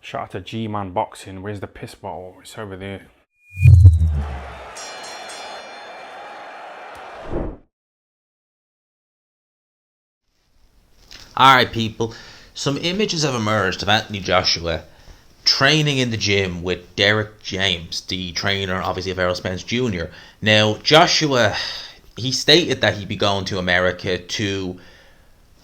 Shout out to G-Man Boxing. Where's the piss bottle? It's over there. Alright, people. Some images have emerged of Anthony Joshua training in the gym with Derrick James, the trainer, obviously, of Errol Spence Jr. Now, Joshua, he stated that he'd be going to America to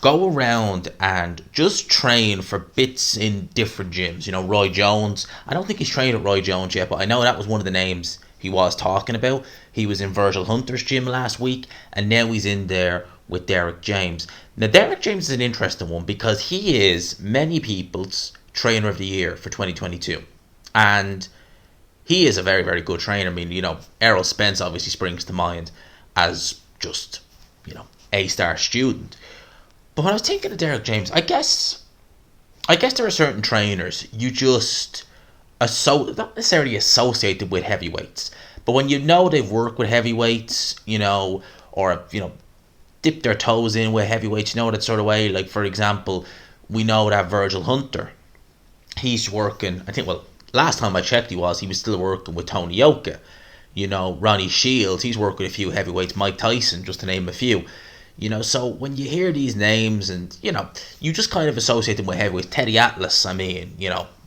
go around and just train for bits in different gyms. You know, Roy Jones. I don't think he's trained at Roy Jones yet, but I know that was one of the names he was talking about. He was in Virgil Hunter's gym last week, and now he's in there with Derrick James. Now, Derrick James is an interesting one because he is many people's trainer of the year for 2022. And he is a very, very good trainer. I mean, Errol Spence obviously springs to mind as just, A-star student. But when I was thinking of Derrick James, I guess there are certain trainers you just not necessarily associated with heavyweights, but when they've worked with heavyweights, or dip their toes in with heavyweights, that sort of way. Like, for example, we know that Virgil Hunter, he's working. I think, well, last time I checked, he was still working with Tony Yoka. Ronnie Shields, he's worked with a few heavyweights. Mike Tyson, just to name a few. So when you hear these names and, you just kind of associate them with heavyweights. Teddy Atlas,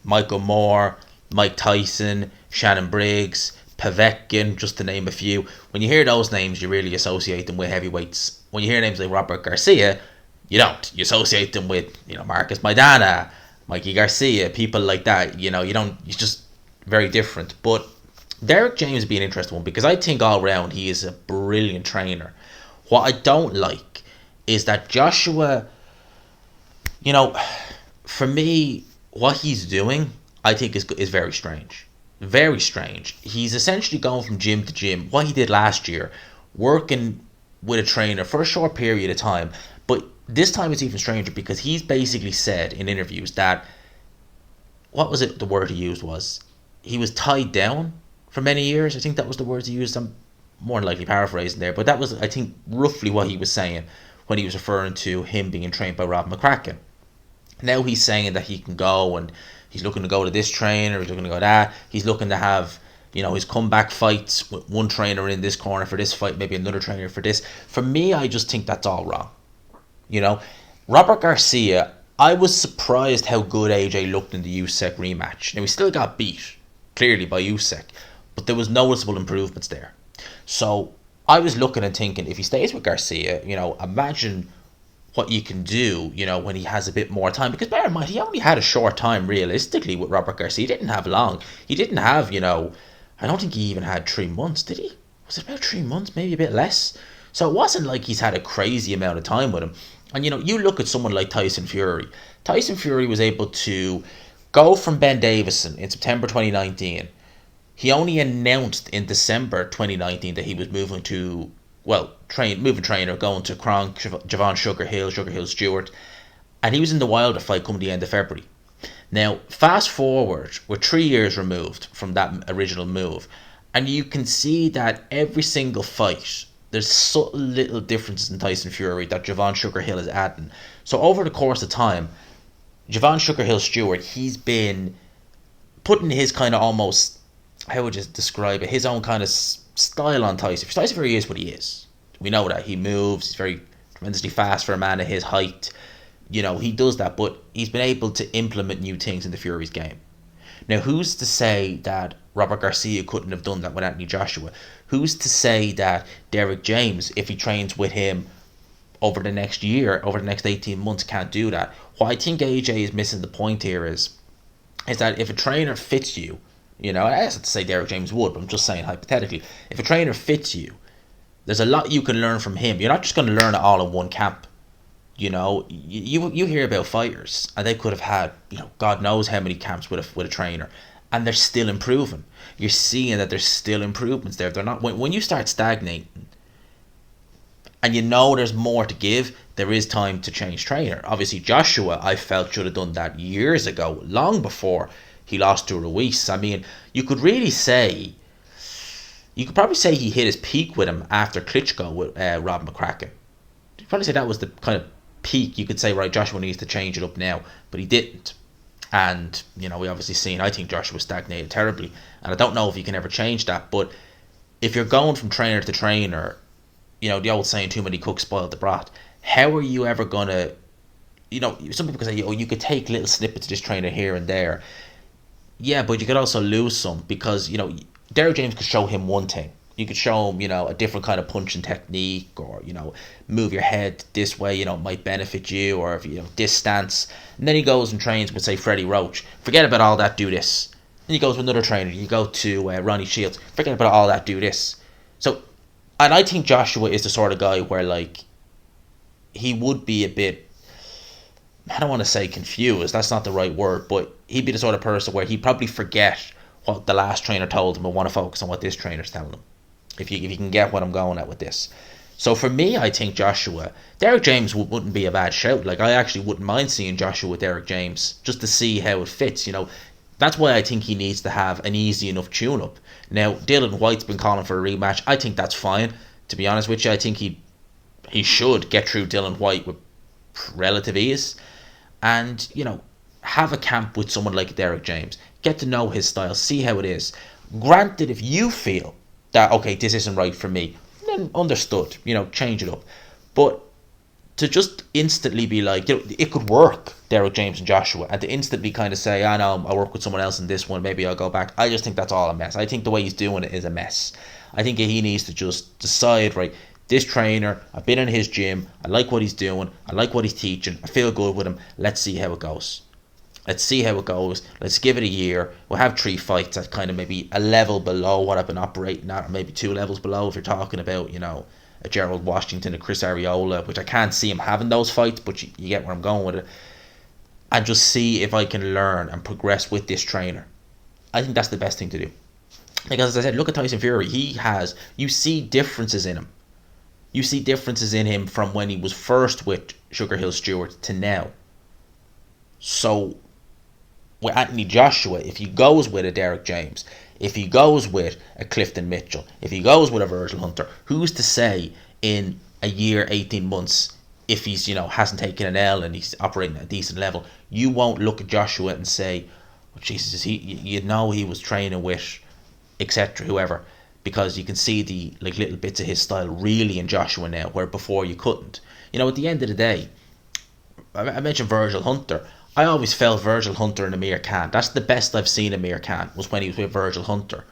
Michael Moore, Mike Tyson, Shannon Briggs, Povetkin, just to name a few. When you hear those names, you really associate them with heavyweights. When you hear names like Robert Garcia, you don't. You associate them with, Marcus Maidana, Mikey Garcia, people like that. You don't, it's just very different. But Derrick James would be an interesting one because I think all round he is a brilliant trainer. What I don't like is that Joshua, for me, what he's doing, I think is very strange. Very strange. He's essentially going from gym to gym. What he did last year, working with a trainer for a short period of time. But this time it's even stranger because he's basically said in interviews that, what was it the word he used was? He was tied down for many years. I think that was the words he used. I'm more than likely paraphrasing there, but that was, I think, roughly what he was saying when he was referring to him being trained by Rob McCracken. Now he's saying that he can go and he's looking to go to this trainer, he's looking to go to that. He's looking to have, his comeback fights with one trainer in this corner for this fight, maybe another trainer for this. For me, I just think that's all wrong. Robert Garcia, I was surprised how good AJ looked in the Usyk rematch. Now, he still got beat, clearly, by Usyk, but there was noticeable improvements there. So I was looking and thinking, if he stays with Garcia, imagine what you can do, when he has a bit more time. Because bear in mind, he only had a short time realistically with Robert Garcia. He didn't have long. He didn't have, I don't think he even had 3 months, did he? Was it about 3 months, maybe a bit less? So it wasn't like he's had a crazy amount of time with him. And, you look at someone like Tyson Fury. Tyson Fury was able to go from Ben Davison in September 2019. He only announced in December 2019 that he was moving to, moving trainer, going to Kronk, Javon Sugar Hill Stewart, and he was in the Wilder fight come the end of February. Now, fast forward, we're 3 years removed from that original move, and you can see that every single fight, there's subtle little differences in Tyson Fury that Javon Sugar Hill is adding. So over the course of time, Javon Sugar Hill Stewart, he's been putting his kind of almost, how would you describe it, his own kind of style on Tyson. Tyson Fury is what he is. We know that. He moves, he's very tremendously fast for a man of his height. He does that, but he's been able to implement new things into Fury's game. Now, who's to say that Robert Garcia couldn't have done that with Anthony Joshua? Who's to say that Derrick James, if he trains with him over the next year, over the next 18 months, can't do that? What I think AJ is missing the point here is that if a trainer fits you, I have to say Derrick James would, but I'm just saying hypothetically, if a trainer fits you, there's a lot you can learn from him. You're not just going to learn it all in one camp. You hear about fighters, and they could have had, God knows how many camps with a trainer, and they're still improving. You're seeing that there's still improvements there. They're not, when you start stagnating, and there's more to give, there is time to change trainer. Obviously, Joshua, I felt, should have done that years ago, long before he lost to Ruiz. I mean, you could probably say he hit his peak with him after Klitschko with Rob McCracken. You'd probably say that was the kind of peak. You could say, right, Joshua needs to change it up now, but he didn't. And, we obviously seen, I think Joshua stagnated terribly. And I don't know if you can ever change that. But if you're going from trainer to trainer, the old saying, too many cooks spoiled the broth. How are you ever going to, some people say, oh, you could take little snippets of this trainer here and there. Yeah, but you could also lose some because, Derrick James could show him one thing. You could show him, a different kind of punching technique or, move your head this way, it might benefit you, or if this stance. And then he goes and trains with, say, Freddie Roach. Forget about all that, do this. Then he goes with another trainer. You go to Ronnie Shields. Forget about all that, do this. So, and I think Joshua is the sort of guy where, like, he would be a bit, I don't want to say confused, that's not the right word, but he'd be the sort of person where he'd probably forget what the last trainer told him and want to focus on what this trainer's telling him. If you can get what I'm going at with this. So for me, I think Derrick James wouldn't be a bad shout. Like, I actually wouldn't mind seeing Joshua with Derrick James just to see how it fits. That's why I think he needs to have an easy enough tune-up. Now, Dylan White's been calling for a rematch. I think that's fine. To be honest with you, I think he should get through Dylan White with relative ease. And, have a camp with someone like Derrick James. Get to know his style. See how it is. Granted, if you feel that, okay, this isn't right for me, then understood, change it up. But to just instantly be like, it could work, Derrick James and Joshua, and to instantly kind of say, I know, I work with someone else in this one, maybe I'll go back. I just think that's all a mess. I think the way he's doing it is a mess. I think he needs to just decide, right, this trainer, I've been in his gym, I like what he's doing, I like what he's teaching, I feel good with him, let's see how it goes. Let's see how it goes. Let's give it a year. We'll have 3 fights at kind of maybe a level below what I've been operating at, or maybe 2 levels below if you're talking about, a Gerald Washington, a Chris Arreola, which I can't see him having those fights, but you get where I'm going with it. And just see if I can learn and progress with this trainer. I think that's the best thing to do. Because as I said, look at Tyson Fury. You see differences in him. You see differences in him from when he was first with Sugar Hill Stewart to now. So with Anthony Joshua, if he goes with a Derrick James, if he goes with a Clifton Mitchell, if he goes with a Virgil Hunter, who's to say in a year, 18 months, if he's, hasn't taken an L and he's operating at a decent level, you won't look at Joshua and say, oh, Jesus, he was training with, etc., whoever, because you can see the little bits of his style really in Joshua now, where before you couldn't. At the end of the day, I mentioned Virgil Hunter. I always felt Virgil Hunter and Amir Khan. That's the best I've seen Amir Khan, was when he was with Virgil Hunter.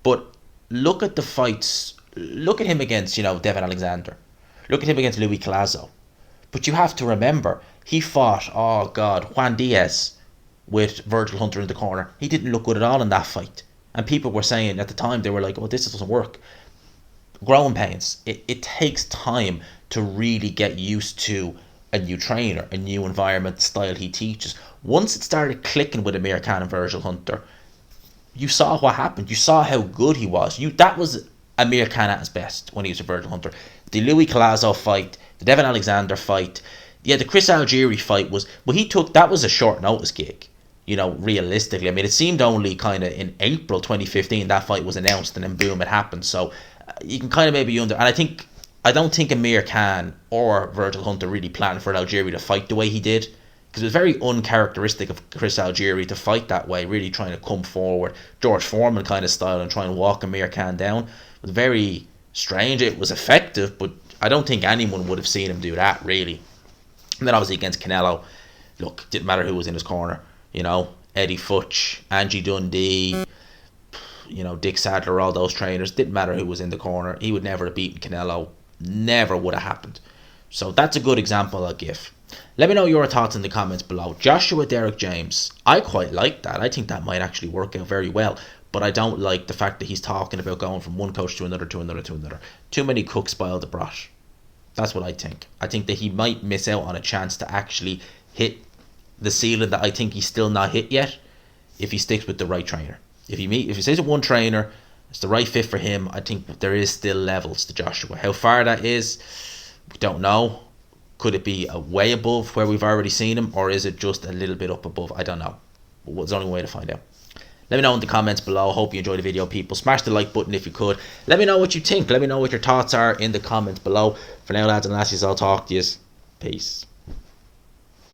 But look at the fights. Look at him against, Devin Alexander. Look at him against Louis Collazo. But you have to remember, he fought, Juan Diaz with Virgil Hunter in the corner. He didn't look good at all in that fight. And people were saying at the time, they were like, oh, this doesn't work. Growing pains. It takes time to really get used to a new trainer, a new environment, the style he teaches. Once it started clicking with Amir Khan and Virgil Hunter, you saw what happened. You saw how good he was. That was Amir Khan at his best when he was with Virgil Hunter. The Louis Collazo fight, the Devin Alexander fight, the Chris Algieri fight that was a short notice gig. Realistically, I mean, it seemed only kind of in April 2015 that fight was announced, and then boom, it happened. So you can kind of maybe and I don't think Amir Khan or Virgil Hunter really planned for Algieri to fight the way he did, because it was very uncharacteristic of Chris Algieri to fight that way, really trying to come forward, George Foreman kind of style, and try and walk Amir Khan down. It was very strange. It was effective, but I don't think anyone would have seen him do that, really. And then obviously against Canelo, look, didn't matter who was in his corner. Eddie Futch, Angie Dundee, Dick Sadler, all those trainers, didn't matter who was in the corner. He would never have beaten Canelo. Never would have happened. So that's a good example I'll give. Let me know your thoughts in the comments below. Joshua Derrick James, I quite like that. I think that might actually work out very well. But I don't like the fact that he's talking about going from one coach to another, to another, to another. Too many cooks spoil the broth. That's what I think. I think that he might miss out on a chance to actually hit the ceiling that I think he's still not hit yet, if he sticks with the right trainer. If he stays with one trainer, it's the right fit for him. I think there is still levels to Joshua. How far that is, we don't know. Could it be a way above where we've already seen him, or is it just a little bit up above? I don't know. But there's only one way to find out. Let me know in the comments below. Hope you enjoyed the video, people. Smash the like button if you could. Let me know what you think. Let me know what your thoughts are in the comments below. For now, lads and lassies, I'll talk to you. Peace.